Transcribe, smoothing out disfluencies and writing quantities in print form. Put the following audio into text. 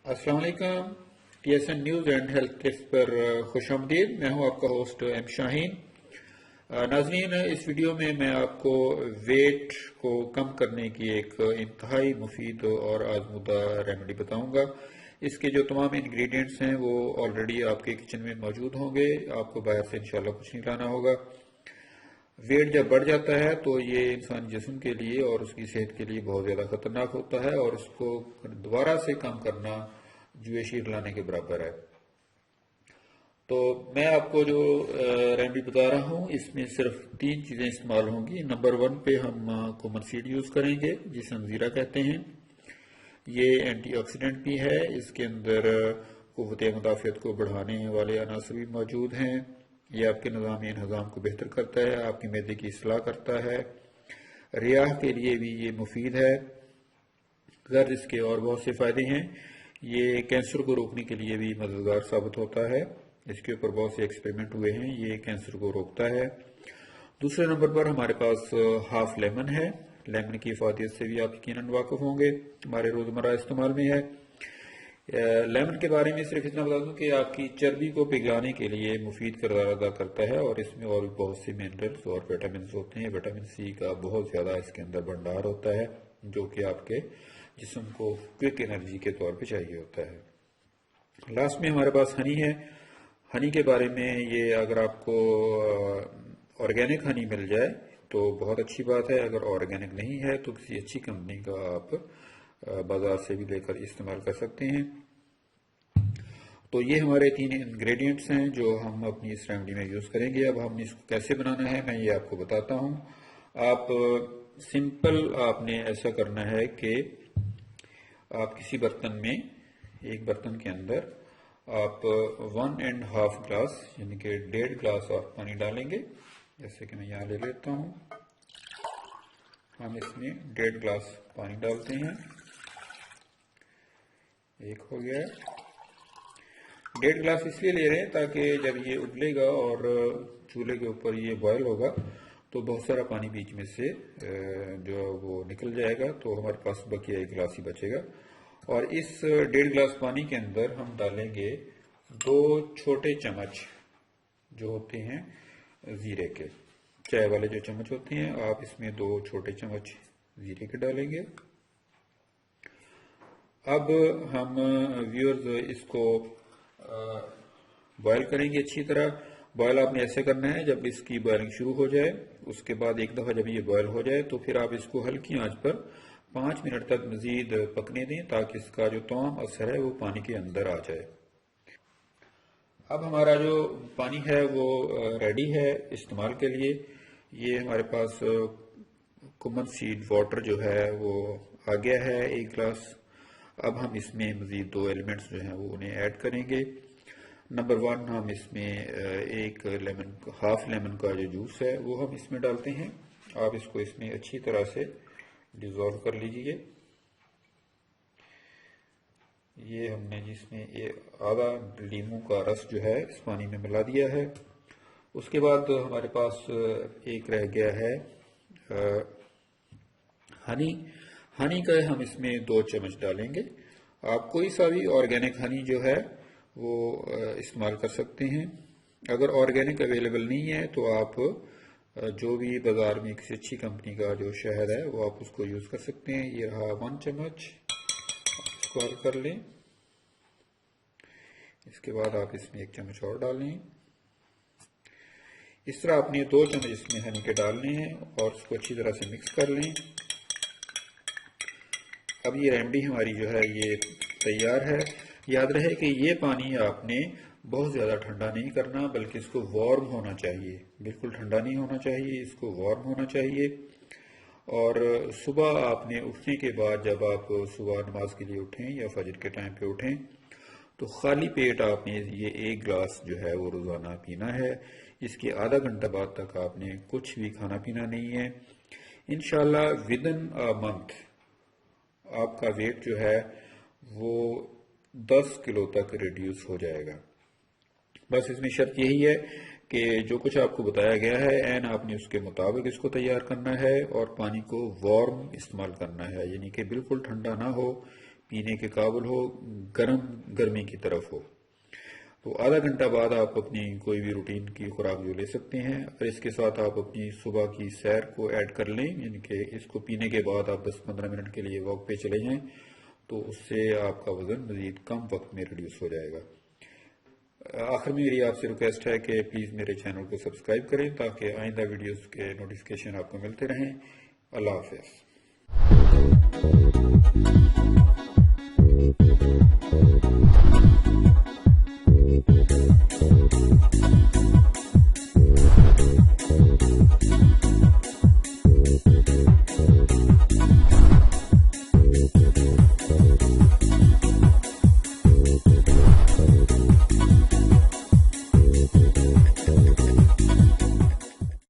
अस्सलाम वालेकुम। TSN news and health tips पर खुश आमदीद। मैं हूं आपका होस्ट एम शाहीन। नाज़रीन, इस वीडियो में मैं आपको वेट को कम करने की एक इंतहाई मुफीद और आजमुदा रेमेडी बताऊंगा। इसके जो तमाम इंग्रेडिएंट्स हैं वो ऑलरेडी आपके किचन में मौजूद होंगे, आपको बाहर से इंशाल्लाह कुछ नहीं लाना होगा। वेट जब बढ़ जाता है तो ये इंसान जिस्म के लिए और उसकी सेहत के लिए बहुत ज़्यादा खतरनाक होता है और इसको दोबारा से कम करना जुए शीर लाने के बराबर है। तो मैं आपको जो रेमेडी बता रहा हूँ इसमें सिर्फ 3 चीज़ें इस्तेमाल होंगी। नंबर 1 पे हम कोमन सीड यूज़ करेंगे जिसे हम ज़ीरा कहते हैं। ये एंटीऑक्सीडेंट भी है, इसके अंदर क़ुव्वत मुदाफ़ियत को बढ़ाने वाले अनासर भी मौजूद हैं। ये आपके निज़ाम हज़ाम को बेहतर करता है, आपकी मैदे की इस्लाह करता है, रियाह के लिए भी ये मुफीद है। गर्द इसके और बहुत से फ़ायदे हैं। ये कैंसर को रोकने के लिए भी मददगार साबित होता है। इसके ऊपर बहुत से एक्सपेरिमेंट हुए हैं, ये कैंसर को रोकता है। दूसरे नंबर पर हमारे पास हाफ लेमन है। लेमन की इफादियत से भी आप यकीनन वाकिफ होंगे, हमारे रोज़मर्रा इस्तेमाल में है। लेमन के बारे में सिर्फ इतना बता दूं कि आपकी चर्बी को पिघलाने के लिए मुफीद किरदार अदा करता है और इसमें और भी बहुत सी मिनरल्स और विटामिन होते हैं। विटामिन सी का बहुत ज़्यादा इसके अंदर भंडार होता है जो कि आपके जिस्म को क्विक एनर्जी के तौर पे चाहिए होता है। लास्ट में हमारे पास हनी है। हनी के बारे में ये अगर आपको ऑर्गेनिक हनी मिल जाए तो बहुत अच्छी बात है, अगर ऑर्गेनिक नहीं है तो किसी अच्छी कंपनी का आप बाजार से भी लेकर इस्तेमाल कर सकते हैं। तो ये हमारे 3 इंग्रेडिएंट्स हैं जो हम अपनी इस रेमेडी में यूज़ करेंगे। अब हम इसको कैसे बनाना है मैं ये आपको बताता हूँ। आप सिंपल आपने ऐसा करना है कि आप किसी बर्तन में, एक बर्तन के अंदर आप 1.5 ग्लास यानी कि 1.5 ग्लास आप पानी डालेंगे। जैसे कि मैं यहाँ ले लेता हूँ, हम इसमें 1.5 ग्लास पानी डालते हैं। एक हो गया। 1.5 ग्लास इसलिए ले रहे हैं ताकि जब ये उबलेगा और चूल्हे के ऊपर ये बॉयल होगा तो बहुत सारा पानी बीच में से जो वो निकल जाएगा, तो हमारे पास बकिया 1 ग्लास ही बचेगा। और इस 1.5 ग्लास पानी के अंदर हम डालेंगे 2 छोटे चम्मच जो होते हैं जीरे के, चाय वाले जो चम्मच होते हैं, आप इसमें 2 छोटे चम्मच जीरे के डालेंगे। अब हम व्यूअर्स इसको बॉयल करेंगे अच्छी तरह। बॉयल आपने ऐसे करना है, जब इसकी बॉयलिंग शुरू हो जाए उसके बाद एक दफ़ा जब ये बॉयल हो जाए तो फिर आप इसको हल्की आंच पर 5 मिनट तक मजीद पकने दें ताकि इसका जो तमाम असर है वो पानी के अंदर आ जाए। अब हमारा जो पानी है वो रेडी है इस्तेमाल के लिए। ये हमारे पास कुमन सीड वाटर जो है वो आ गया है 1 ग्लास। अब हम इसमें मजीद 2 एलिमेंट्स जो हैं वो उन्हें ऐड करेंगे। नंबर 1 हम इसमें हाफ लेमन का जो जूस है वो हम इसमें डालते हैं। आप इसको इसमें अच्छी तरह से डिज़ोल्व कर लीजिए। ये हमने जिसमें आधा लीमू का रस जो है इस पानी में मिला दिया है। उसके बाद हमारे पास एक रह गया है हनी। हनी का हम इसमें 2 चम्मच डालेंगे। आप कोई सा भी ऑर्गेनिक हनी जो है वो इस्तेमाल कर सकते हैं। अगर ऑर्गेनिक अवेलेबल नहीं है तो आप जो भी बाजार में किसी अच्छी कंपनी का जो शहद है वो आप उसको यूज़ कर सकते हैं। ये रहा 1 चम्मच, इसको हल कर लें। इसके बाद आप इसमें 1 चम्मच और डालें। इस तरह आपने 2 चम्मच इसमें हनी के डालने हैं और उसको अच्छी तरह से मिक्स कर लें। अब ये रेमेडी हमारी जो है ये तैयार है। याद रहे कि ये पानी आपने बहुत ज़्यादा ठंडा नहीं करना, बल्कि इसको वार्म होना चाहिए। बिल्कुल ठंडा नहीं होना चाहिए, इसको वार्म होना चाहिए। और सुबह आपने उठने के बाद, जब आप सुबह नमाज के लिए उठें या फजर के टाइम पे उठें, तो खाली पेट आपने ये 1 ग्लास जो है वो रोज़ाना पीना है। इसके आधा घंटा बाद तक आपने कुछ भी खाना पीना नहीं है। इंशाल्लाह विदिन अ मंथ आपका वेट जो है वो 10 किलो तक रिड्यूस हो जाएगा। बस इसमें शर्त यही है कि जो कुछ आपको बताया गया है एन आपने उसके मुताबिक इसको तैयार करना है और पानी को वार्म इस्तेमाल करना है, यानी कि बिल्कुल ठंडा ना हो, پینے کے قابل ہو، گرمی کی طرف ہو، تو آدھا گھنٹہ بعد آپ اپنی کوئی بھی روٹین کی خوراک جو لے سکتے ہیں، اور اس کے ساتھ آپ اپنی صبح کی سیر کو ایڈ کر لیں، یعنی کہ اس کو پینے کے بعد آپ 10-15 منٹ کے لیے واک پہ چلے جائیں، تو اس سے آپ کا وزن مزید کم وقت میں ریڈیوس ہو جائے گا۔ آخر میں میری آپ سے ریکویسٹ ہے کہ پلیز میرے چینل کو سبسکرائب کریں تاکہ آئندہ ویڈیوز کے نوٹیفیکیشن آپ کو ملتے رہیں۔ اللہ حافظ۔